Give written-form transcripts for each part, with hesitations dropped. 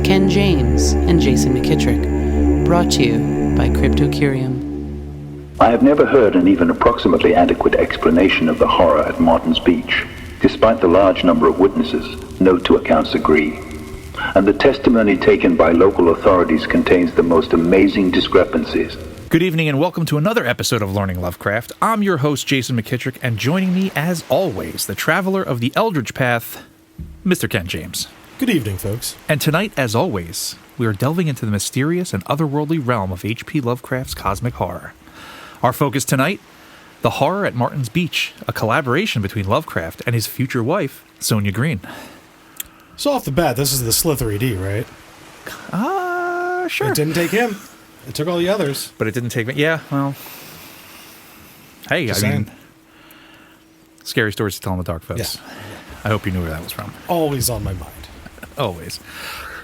Ken James and Jason McKittrick. Brought to you by Cryptocurium. I have never heard an even approximately adequate explanation of the horror at Martin's Beach. Despite the large number of witnesses, no two accounts agree. And the testimony taken by local authorities contains the most amazing discrepancies. Good evening and welcome to another episode of Learning Lovecraft. I'm your host, Jason McKittrick, and joining me, as always, the traveler of the Eldritch Path, Mr. Ken James. Good evening, folks. And tonight, as always, we are delving into the mysterious and otherworldly realm of H.P. Lovecraft's cosmic horror. Our focus tonight, the horror at Martin's Beach, a collaboration between Lovecraft and his future wife, Sonia Green. So off the bat, this is the Slithery D, right? Sure. It didn't take him. It took all the others. But it didn't take me. Yeah, well. Hey, Just I mean, saying. scary stories to tell in the dark, folks. Yeah. I hope you knew where that was from. Always on my mind. Always.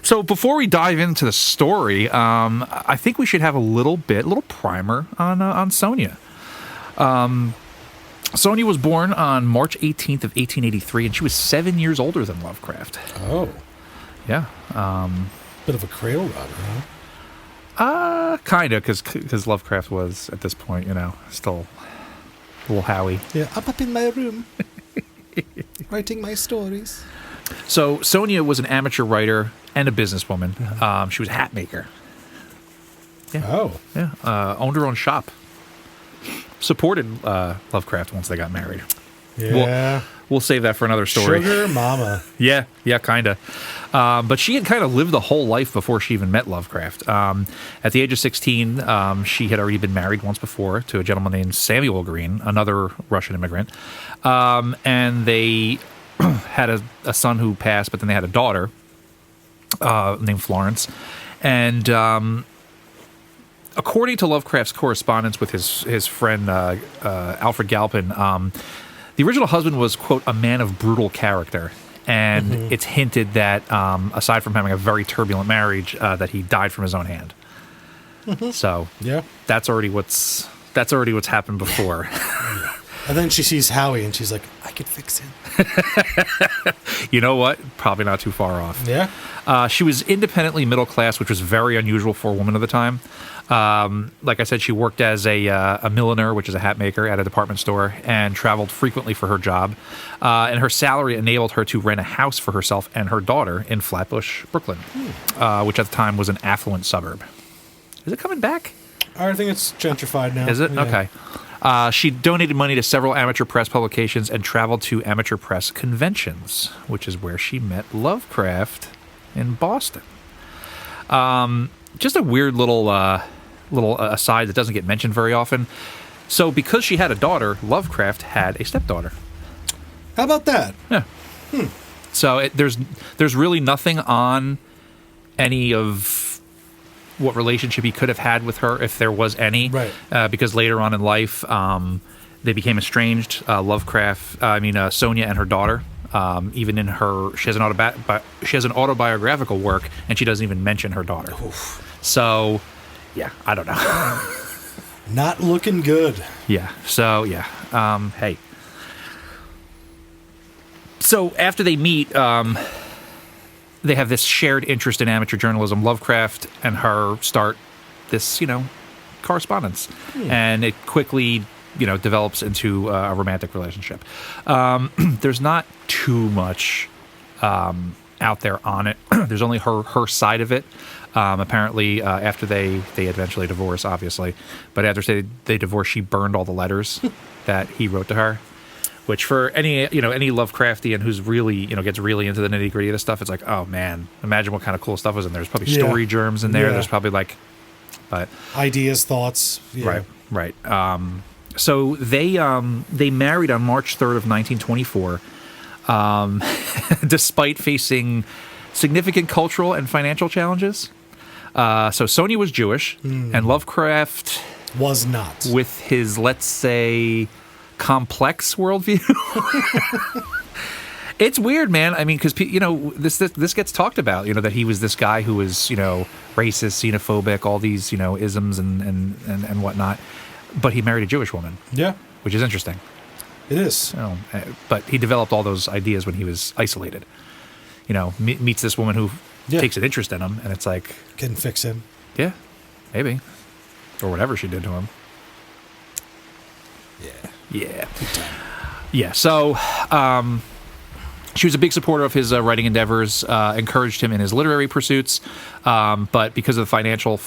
So before we dive into the story, I think we should have a little primer on Sonia. Sonia was born on March 18th of 1883, and she was 7 years older than Lovecraft. Oh. Yeah. Bit of a cradle robber, huh? Kind of, because Lovecraft was, at this point, still a little Howie. Yeah, I'm up in my room, writing my stories. So Sonia was an amateur writer and a businesswoman. She was a hat maker. Yeah. Oh. Yeah. Owned her own shop. Supported Lovecraft once they got married. Yeah. We'll save that for another story. Sugar mama. Yeah, kind of. But she had kind of lived the whole life before she even met Lovecraft. At the age of 16, she had already been married once before to a gentleman named Samuel Green, another Russian immigrant. And they had a son who passed, but then they had a daughter named Florence. And according to Lovecraft's correspondence with his friend Alfred Galpin, the original husband was, quote, a man of brutal character. And it's hinted that, aside from having a very turbulent marriage, that he died from his own hand. So Yeah. that's already what's happened before. And then she sees Howie and she's like, I could fix him. You know what? Probably not too far off. Yeah. She was independently middle class, which was very unusual for a woman of the time. Like I said, she worked as a milliner, which is a hat maker, at a department store, and traveled frequently for her job. And her salary enabled her to rent a house for herself and her daughter in Flatbush, Brooklyn, which at the time was an affluent suburb. Is it coming back? I think it's gentrified now. Is it? Yeah. Okay. She donated money to several amateur press publications and traveled to amateur press conventions, which is where she met Lovecraft in Boston. Just a weird little aside that doesn't get mentioned very often. So because she had a daughter, Lovecraft had a stepdaughter. How about that? Yeah. So there's really nothing on any of what relationship he could have had with her, if there was any. Right. Because later on in life, they became estranged. Sonia and her daughter. Even in her, she has an autobiographical work, and she doesn't even mention her daughter. Oof. So, yeah, I don't know. Not looking good. Yeah. So, yeah. Hey. So after they meet, they have this shared interest in amateur journalism. Lovecraft and her start this, correspondence, and it quickly, develops into a romantic relationship. There's not too much out there on it. There's only her side of it. Apparently, after they eventually divorce, obviously, but after they divorce, she burned all the letters that he wrote to her. Which for any Lovecraftian who's really, gets really into the nitty gritty of this stuff, it's like, oh man, imagine what kind of cool stuff was in there. There's probably story germs in there. Yeah. There's probably but ideas, thoughts. Yeah. Right. So they married on March 3rd of 1924, despite facing significant cultural and financial challenges. So Sonia was Jewish, and Lovecraft Was not. with his, let's say, complex worldview. It's weird, man. I mean, because this gets talked about. That he was this guy who was racist, xenophobic, all these isms and whatnot. But he married a Jewish woman. Yeah, which is interesting. it is. But he developed all those ideas when he was isolated. Meets this woman who takes an interest in him, and it's like, Can fix him. yeah, maybe, or whatever she did to him. Yeah. Yeah. So, she was a big supporter of his writing endeavors, encouraged him in his literary pursuits, but because of the financial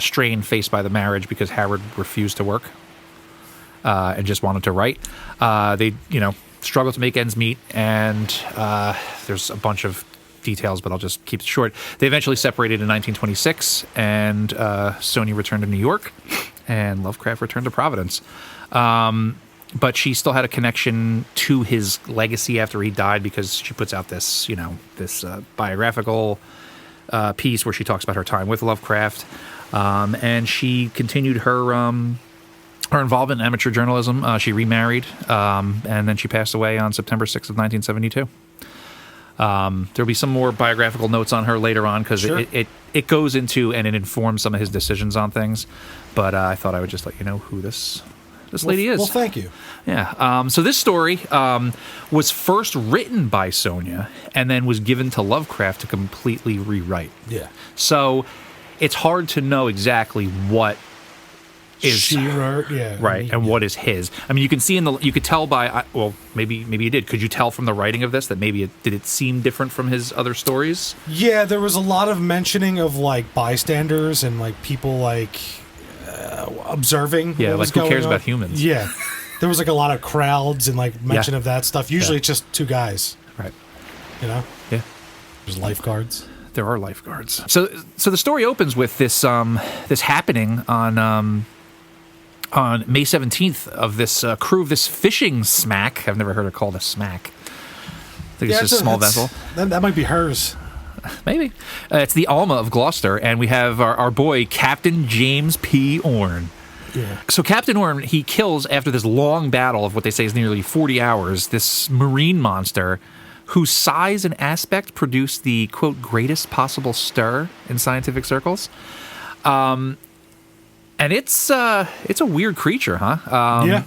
strain faced by the marriage, because Howard refused to work and just wanted to write, they, struggled to make ends meet, and there's a bunch of details, but I'll just keep it short. They eventually separated in 1926, and Sonia returned to New York, and Lovecraft returned to Providence. But she still had a connection to his legacy after he died, because she puts out this, this biographical piece where she talks about her time with Lovecraft, and she continued her involvement in amateur journalism. She remarried, and then she passed away on September 6th of 1972. There'll be some more biographical notes on her later on, because it goes into and it informs some of his decisions on things. But I thought I would just let you know who this lady is. Well, thank you. Yeah. So this story was first written by Sonia and then was given to Lovecraft to completely rewrite. Yeah. So it's hard to know exactly what is she wrote, yeah, right, and what is his. I mean, you can see you could tell by, well, maybe you did. Could you tell from the writing of this that maybe did it seem different from his other stories? Yeah, there was a lot of mentioning of like bystanders and like people like observing. Yeah, what was like who going cares on. about humans? Yeah, there was like a lot of crowds and like mention of that stuff. Usually it's just two guys. Right. Yeah. There's lifeguards. There are lifeguards. So the story opens with this this happening on May 17th of this crew of this fishing smack. I've never heard it called a smack. I think it's just a small vessel. That might be hers. Maybe. It's the Alma of Gloucester, and we have our boy, Captain James P. Orne. Yeah. So Captain Orne, he kills, after this long battle of what they say is nearly 40 hours, this marine monster whose size and aspect produced the, quote, greatest possible stir in scientific circles. And it's a weird creature, huh? Yeah.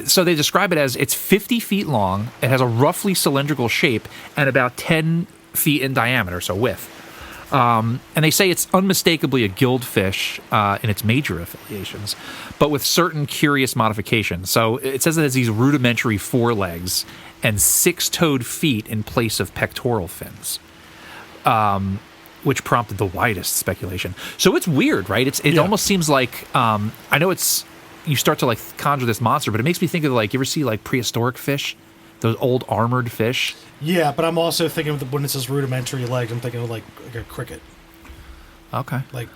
So they describe it as it's 50 feet long, it has a roughly cylindrical shape, and about 10 feet in diameter, so width. And they say it's unmistakably a gilled fish in its major affiliations, but with certain curious modifications. So it says it has these rudimentary forelegs and six-toed feet in place of pectoral fins, which prompted the widest speculation. So it's weird, right? It almost seems like, I know you start to like conjure this monster, but it makes me think of like, you ever see like prehistoric fish? Those old armored fish? Yeah, but I'm also thinking of when it says rudimentary legs, I'm thinking of like a cricket. Okay. Like,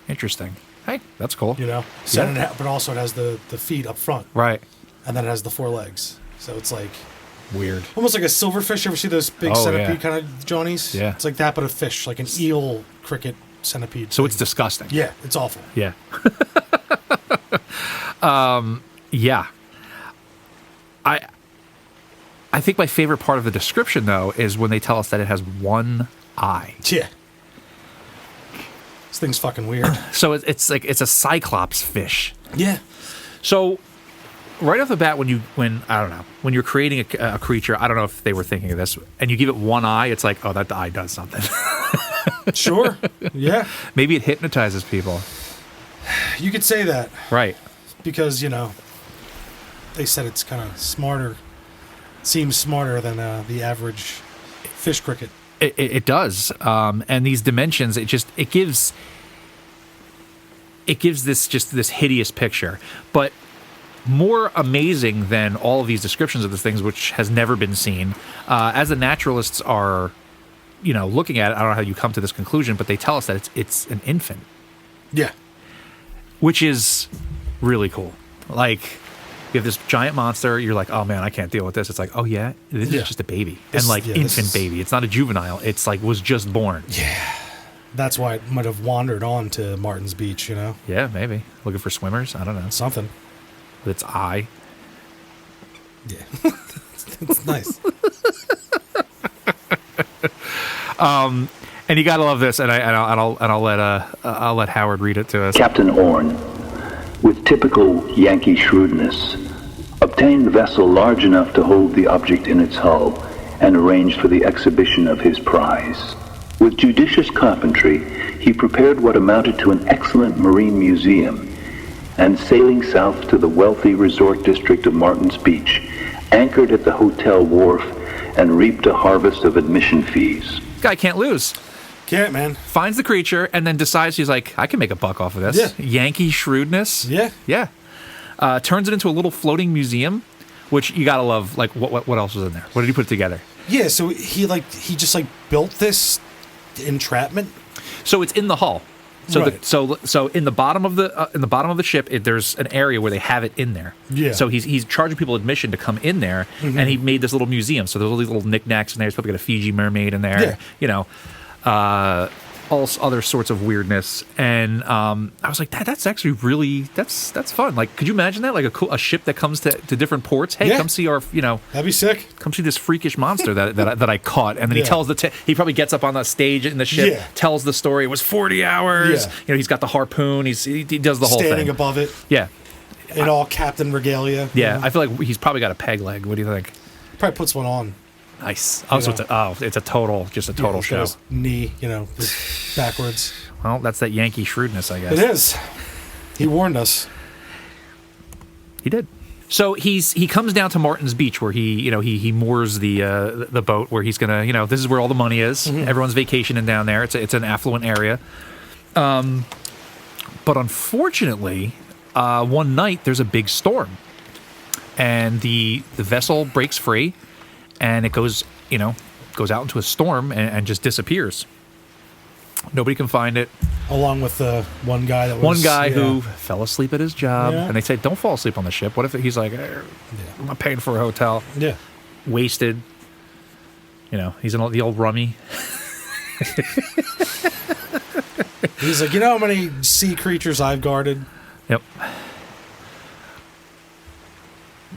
Interesting. Hey, that's cool. But also it has the feet up front. Right. And then it has the four legs. So it's like Weird. almost like a silverfish. You ever see those big centipede kind of johnnies? Yeah. It's like that, but a fish, like an eel cricket centipede. So thing. it's disgusting. Yeah, it's awful. Yeah. Yeah. I think my favorite part of the description, though, is when they tell us that it has one eye. Yeah. This thing's fucking weird. So it's like it's a cyclops fish. Yeah. So right off the bat, when you're creating a creature, I don't know if they were thinking of this, and you give it one eye, it's like, oh, that eye does something. Sure. Yeah. Maybe it hypnotizes people. You could say that. Right. Because, they said it's kind of smarter. Seems smarter than the average fish cricket. It does, and these dimensions, it gives this hideous picture. But more amazing than all of these descriptions of these things, which has never been seen, as the naturalists are, looking at it. I don't know how you come to this conclusion, but they tell us that it's an infant. Yeah, which is really cool. Like, you have this giant monster, you're like, oh man, I can't deal with this. It's like, oh yeah, this is just a baby. Infant baby. It's not a juvenile. It's like was just born. Yeah. That's why it might have wandered on to Martin's Beach, Yeah, maybe. Looking for swimmers? I don't know. Something. With its eye. Yeah. It's nice. And you gotta love this, and I'll let Howard read it to us. Captain Orne, with typical Yankee shrewdness, obtained a vessel large enough to hold the object in its hull and arranged for the exhibition of his prize. With judicious carpentry, he prepared what amounted to an excellent marine museum, and sailing south to the wealthy resort district of Martin's Beach, anchored at the hotel wharf and reaped a harvest of admission fees. Guy can't lose. Can't, man. Finds the creature and then decides he's like, I can make a buck off of this. Yeah. Yankee shrewdness. Yeah. Yeah. Turns it into a little floating museum, which you gotta love. Like, what else was in there? What did he put together? Yeah, so he just built this entrapment. So it's in the hull. So Right. so in the bottom of the ship, there's an area where they have it in there. Yeah. So he's charging people admission to come in there, and he made this little museum. So there's all these little knickknacks in there. He's probably got a Fiji mermaid in there. Yeah. You know, all other sorts of weirdness. And I was like, that's actually really that's fun. Like, could you imagine that? Like a ship that comes to different ports. Hey, Yeah. come see our That'd be sick. come see this freakish monster that I caught. And then he Yeah. tells he probably gets up on the stage in the ship, Yeah. tells the story. It was 40 hours. Yeah. He's got the harpoon. He does the whole Standing thing. above it Yeah. in all captain regalia. Yeah. I feel like he's probably got a peg leg. What do you think? Probably puts one on. Nice. Oh, so it's a total He's show. got his knee, backwards. Well, that's that Yankee shrewdness, I guess. It is. He warned us. He did. So he comes down to Martin's Beach where he moors the boat where he's gonna this is where all the money is. Mm-hmm. Everyone's vacationing down there. It's an affluent area. But unfortunately, one night there's a big storm, and the vessel breaks free, and it goes out into a storm and just disappears. Nobody can find it. Along with the one guy Who fell asleep at his job, Yeah. and they say, "Don't fall asleep on the ship." What if he's like, "I'm not paying for a hotel." Yeah. Wasted. He's the old rummy. He's like, how many sea creatures I've guarded? Yep.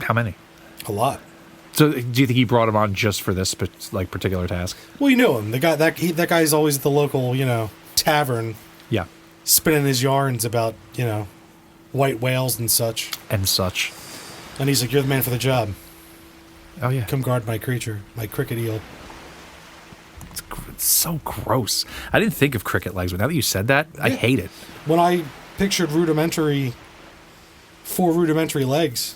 How many? A lot. So, do you think he brought him on just for this particular task? Well, you know him. The guy that guy's always at the local, tavern, Yeah. spinning his yarns about, white whales and such. And such. And he's like, "You're the man for the job. Oh yeah. Come guard my creature, my cricket eel." It's so gross. I didn't think of cricket legs, but now that you said that, I Yeah. hate it. When I pictured 4 rudimentary legs,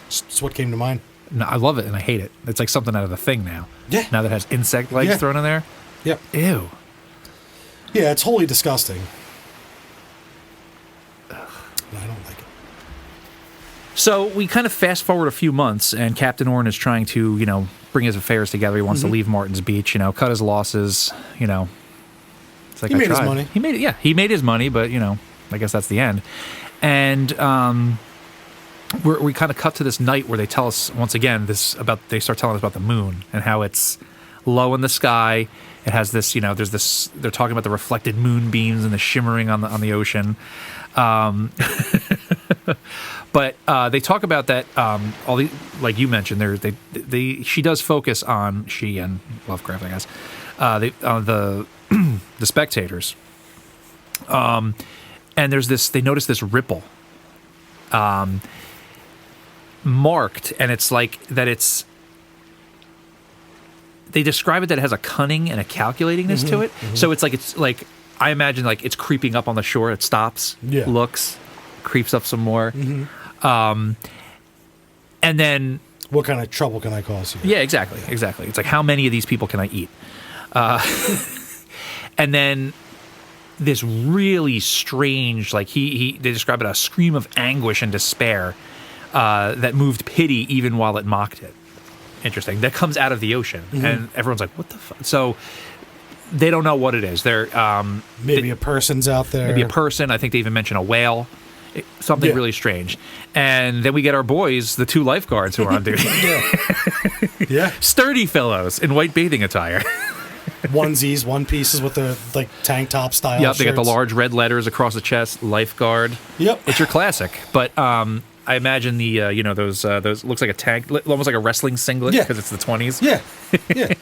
it's what came to mind. No, I love it and I hate it. It's like something out of The Thing now. Yeah. Now that it has insect legs Yeah. thrown in there. Yep. Ew. Yeah, it's wholly disgusting. No, I don't like it. So we kind of fast forward a few months, and Captain Orrin is trying to, bring his affairs together. He wants to leave Martin's Beach, cut his losses, It's like He I made his tried. money. He made it. Yeah, he made his money, but I guess that's the end. And we kind of cut to this night where they tell us once again they start telling us about the moon and how it's low in the sky. It has this, there's this. They're talking about the reflected moonbeams and the shimmering on the ocean. But they talk about that. All the, like you mentioned, she does focus on, she and Lovecraft, I guess, the spectators. And there's this. They notice this ripple, marked, and it's like that. They describe it that it has a cunning and a calculatingness to it. So it's like I imagine like it's creeping up on the shore. It stops, looks, creeps up some more. And then What kind of trouble can I cause you? yeah, exactly. It's like, how many of these people can I eat? And then this really strange, like they describe it, a scream of anguish and despair that moved pity even while it mocked it. Interesting. That comes out of the ocean, and everyone's like, "What the fuck?" So they don't know what it is. They're Maybe a person's out there. maybe a person. I think they even mention a whale. Something really strange. And then we get our boys, the 2 lifeguards who are on duty. Yeah. Sturdy fellows in white bathing attire. Onesies, one pieces with the tank top style. Yep, they got the shirts. large red letters across the chest, lifeguard. Yep. It's your classic. But I imagine the those looks like a tank, almost like a wrestling singlet because it's the 20s. Yeah. Yeah.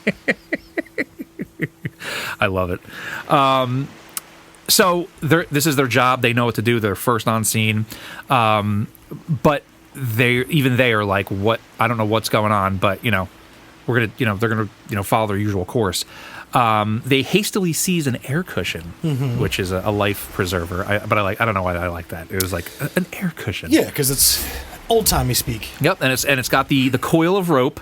I love it. So this is their job. They know what to do. They're first on scene. But they are like, what? I don't know what's going on, but they're gonna follow their usual course. They hastily seize an air cushion, which is a life preserver. I don't know why I like that. It was like an air cushion. Yeah, because it's old-timey speak. Yep, and it's got the coil of rope,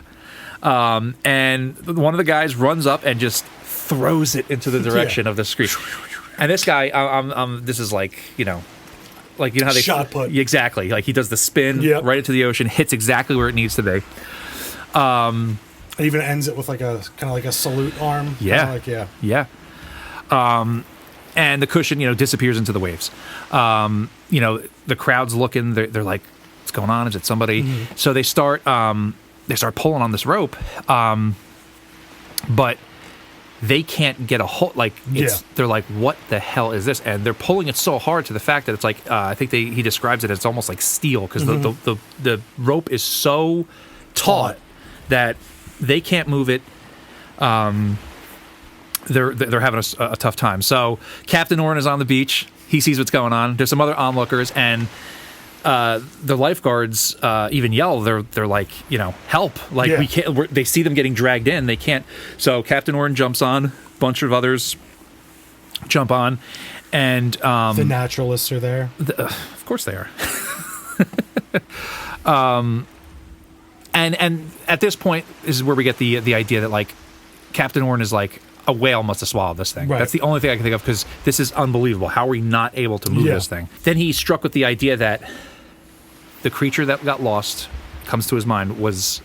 and one of the guys runs up and just throws it into the direction of the screech. And this guy, this is like how they shot put. Exactly, like he does the spin right into the ocean, hits exactly where it needs to be. It even ends it with like a kind of like a salute arm. Yeah, yeah. And the cushion, disappears into the waves. The crowd's looking. They're like, "What's going on? Is it somebody?" Mm-hmm. So they start pulling on this rope, but they can't get a hold. They're like, "What the hell is this?" And they're pulling it so hard to the fact that it's like, I think he describes it as almost like steel because the rope is so taut that they can't move it. They're having a tough time. So Captain Oren is on the beach. He sees what's going on. There's some other onlookers, and the lifeguards even yell. They're like, help! Like we can't. They see them getting dragged in. They can't. So Captain Oren jumps on. A bunch of others jump on, and the naturalists are there. Of course they are. And at this point is where we get the idea that like Captain Oren is like a whale must have swallowed this thing. Right. That's the only thing I can think of because this is unbelievable. How are we not able to move this thing? Then he's struck with the idea that the creature that got lost comes to his mind was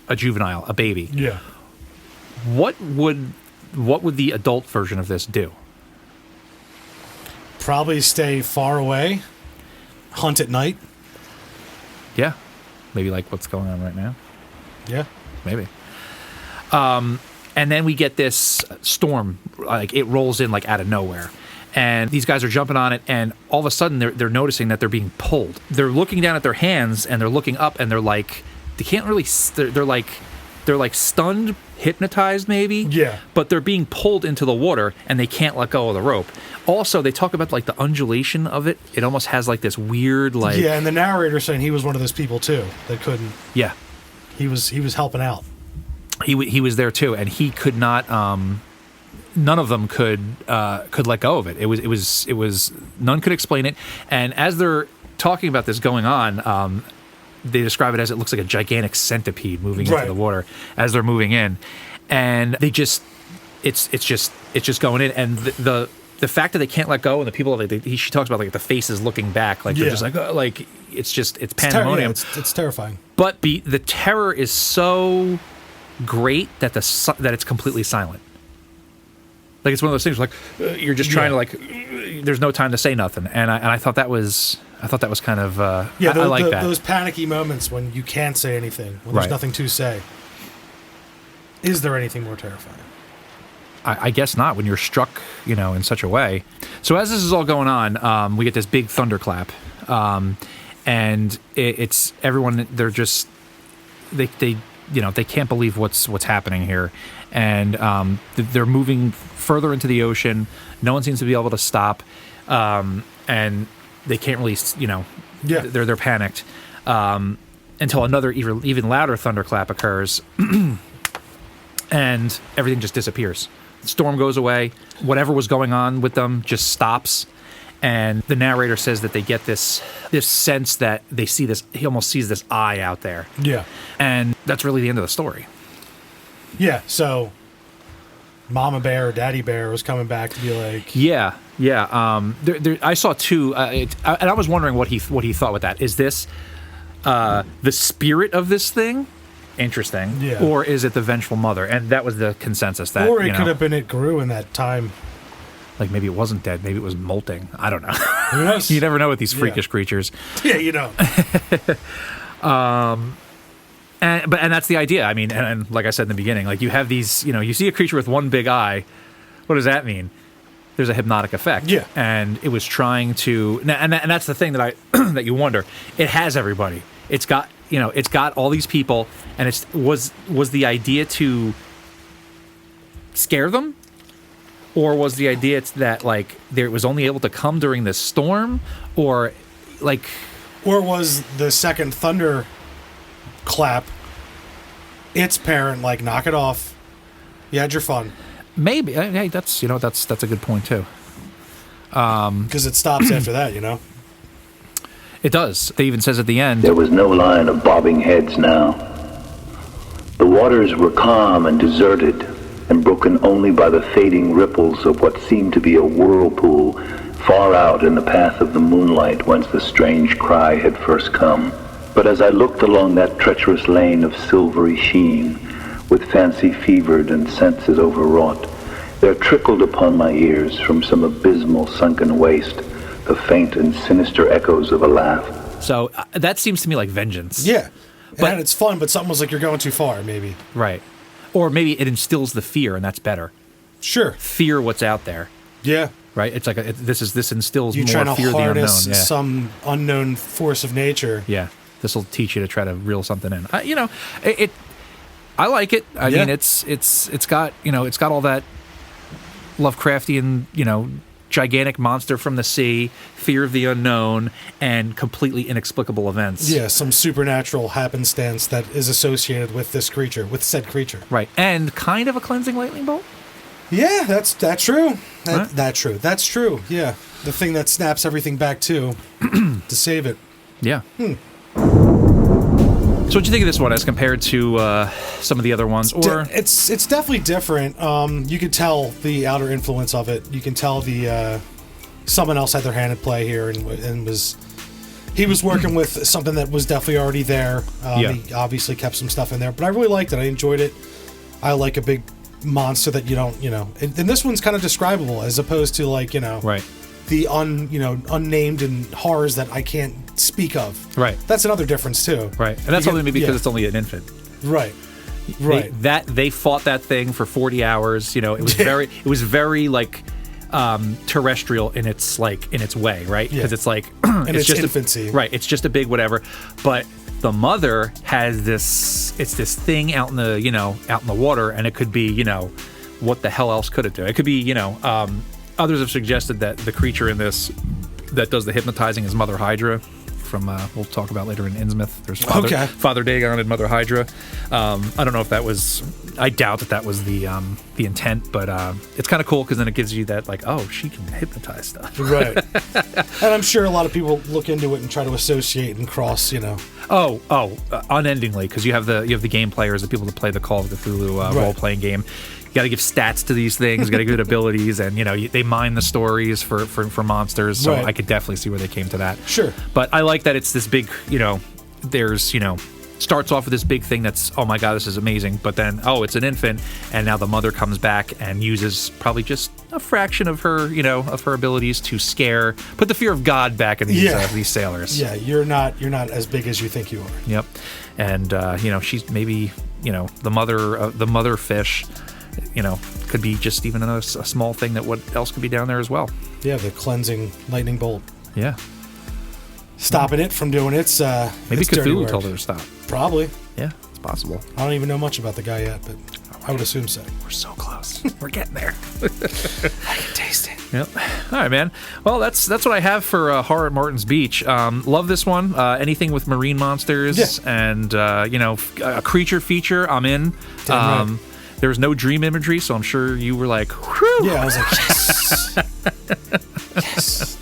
a juvenile, a baby. Yeah. What would the adult version of this do? Probably stay far away, hunt at night. Yeah. Maybe like what's going on right now. Yeah. Maybe. And then we get this storm, like it rolls in like out of nowhere. And these guys are jumping on it, and all of a sudden they're noticing that they're being pulled. They're looking down at their hands, and they're looking up, and they're like, they can't really, they're like stunned, hypnotized maybe. Yeah. But they're being pulled into the water, and they can't let go of the rope. Also, they talk about like the undulation of it. It almost has like this weird like. Yeah, and the narrator saying he was one of those people too that couldn't. Yeah. He was helping out. He was there too, and he could not. None of them could let go of it. It was none could explain it. And as they're talking about this going on, they describe it as it looks like a gigantic centipede moving into the water as they're moving in, and they just it's just going in, and the fact that they can't let go, and the people she talks about like the faces looking back, like they're just like it's pandemonium. It's terrifying. But the terror is so great that that it's completely silent. Like it's one of those things like you're just trying to like. There's no time to say nothing, and I thought that was kind of I like that. Those panicky moments when you can't say anything, when there's nothing to say. Is there anything more terrifying? I guess not when you're struck, in such a way. So as this is all going on, we get this big thunderclap, and it's everyone. They're just they can't believe what's happening here, and they're moving further into the ocean. No one seems to be able to stop, and they can't really, they're panicked until another even louder thunderclap occurs, and everything just disappears. The storm goes away. Whatever was going on with them just stops. And the narrator says that they get this sense that they see this. He almost sees this eye out there. Yeah, and that's really the end of the story. Yeah. So, Mama Bear or Daddy Bear was coming back to be like, yeah. I saw two, and I was wondering what he thought with that. Is this the spirit of this thing? Interesting. Yeah. Or is it the vengeful mother? And that was the consensus. That or it could have been it grew in that time. Like maybe it wasn't dead. Maybe it was molting. I don't know. Who knows? You never know with these freakish creatures. Yeah, you know. And that's the idea. I mean, and like I said in the beginning, like you have these, you see a creature with one big eye. What does that mean? There's a hypnotic effect. Yeah. And it was trying to, and that's the thing that that you wonder. It has everybody. It's got all these people, and was the idea to scare them? Or was the idea that like it was only able to come during this storm, or was the second thunder clap its parent, like, knock it off. You had your fun. Maybe. Hey, that's a good point too. Because it stops after that, you know? It does. It even says at the end. There was no line of bobbing heads now. The waters were calm and deserted, and broken only by the fading ripples of what seemed to be a whirlpool far out in the path of the moonlight whence the strange cry had first come. But as I looked along that treacherous lane of silvery sheen, with fancy fevered and senses overwrought, there trickled upon my ears from some abysmal sunken waste the faint and sinister echoes of a laugh. So that seems to me like vengeance. Yeah. But And it's fun, but something was like, you're going too far, maybe. Right. Or maybe it instills the fear, and that's better. Sure. Fear what's out there. Yeah. Right? It's like this instills You more trying to fear of the unknown. harness Yeah. some unknown force of nature. Yeah. This will teach you to try to reel something in. I like it. I Yeah. mean, it's got all that Lovecraftian, gigantic monster from the sea, fear of the unknown, and completely inexplicable events. Yeah, some supernatural happenstance that is associated with this creature, with said creature. Right. And kind of a cleansing lightning bolt. Yeah, that's true. Right. That's true. Yeah, the thing that snaps everything back to save it. Yeah. So what'd you think of this one as compared to some of the other ones? Or It's definitely different. You could tell the outer influence of it. You can tell the someone else had their hand in play here and he was working with something that was definitely already there. He obviously kept some stuff in there, but I really liked it. I enjoyed it. I like a big monster that you don't, and this one's kind of describable as opposed to like, right. the unnamed and horrors that I can't speak of. Right. That's another difference too. Right. And that's only maybe because it's only an infant. Right. Right. They fought that thing for 40 hours. It was very like terrestrial in its way, right? Because it's like it's just infancy. Right. It's just a big whatever. But the mother has this thing out in the water, and it could be, what the hell else could it do? It could be, others have suggested that the creature in this that does the hypnotizing is Mother Hydra from, we'll talk about later in Innsmouth. There's Father Dagon and Mother Hydra. I don't know if that was, I doubt that was the intent, but it's kind of cool because then it gives you that like, oh, she can hypnotize stuff. Right. And I'm sure a lot of people look into it and try to associate and cross, Unendingly, because you have the game players, the people that play the Call of Cthulhu role-playing game. You got to give stats to these things, got to give it abilities, and they mine the stories for monsters. So I could definitely see where they came to that. Sure. But I like that it's this big, there's starts off with this big thing that's, oh my god, this is amazing, but then it's an infant, and now the mother comes back and uses probably just a fraction of her abilities to put the fear of God back in these sailors. Yeah, you're not as big as you think you are. Yep. And she's maybe the mother fish could be just even a small thing that what else could be down there as well. Yeah, the cleansing lightning bolt. Yeah. Stopping it from doing its maybe its dirty Cthulhu work. told her to stop. Probably. Yeah, it's possible. I don't even know much about the guy yet, but I would assume so. We're so close. We're getting there. I can taste it. Yep. All right, man. Well, that's what I have for Horror at Martin's Beach. Love this one. Anything with marine monsters and a creature feature, I'm in. Damn right. There was no dream imagery, so I'm sure you were like, whew. Yeah, I was like, yes. Yes.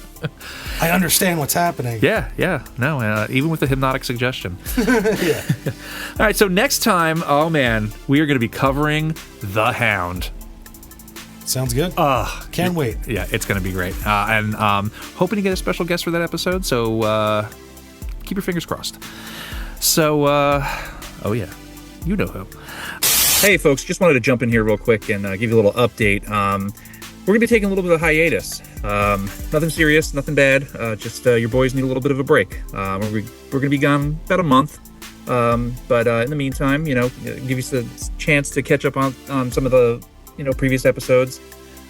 I understand what's happening. Yeah. No, even with the hypnotic suggestion. Yeah. All right, so next time, oh man, we are going to be covering The Hound. Sounds good. Can't wait. Yeah, it's going to be great. And hoping to get a special guest for that episode, so keep your fingers crossed. So, oh yeah, you know who. Hey folks, just wanted to jump in here real quick and give you a little update. We're going to be taking a little bit of hiatus. Nothing serious, nothing bad. Just your boys need a little bit of a break. We're going to be gone about a month. But in the meantime, give you the chance to catch up on some of the previous episodes.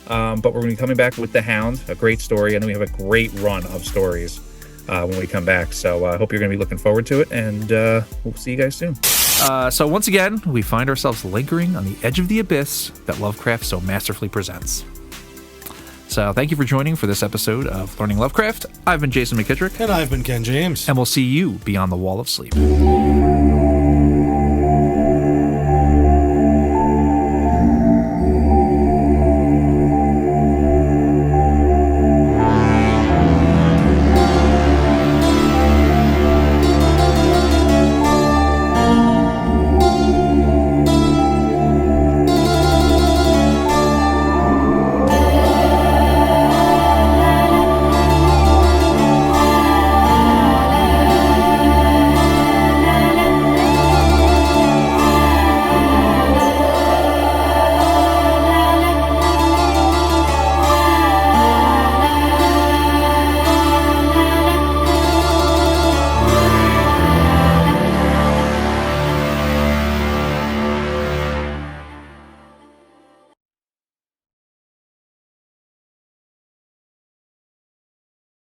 But we're going to be coming back with The Hound, a great story. I know we have a great run of stories when we come back. So I hope you're going to be looking forward to it. And we'll see you guys soon. So once again, we find ourselves lingering on the edge of the abyss that Lovecraft so masterfully presents. So thank you for joining for this episode of Learning Lovecraft. I've been Jason McKittrick. And I've been Ken James. And we'll see you beyond the Wall of Sleep.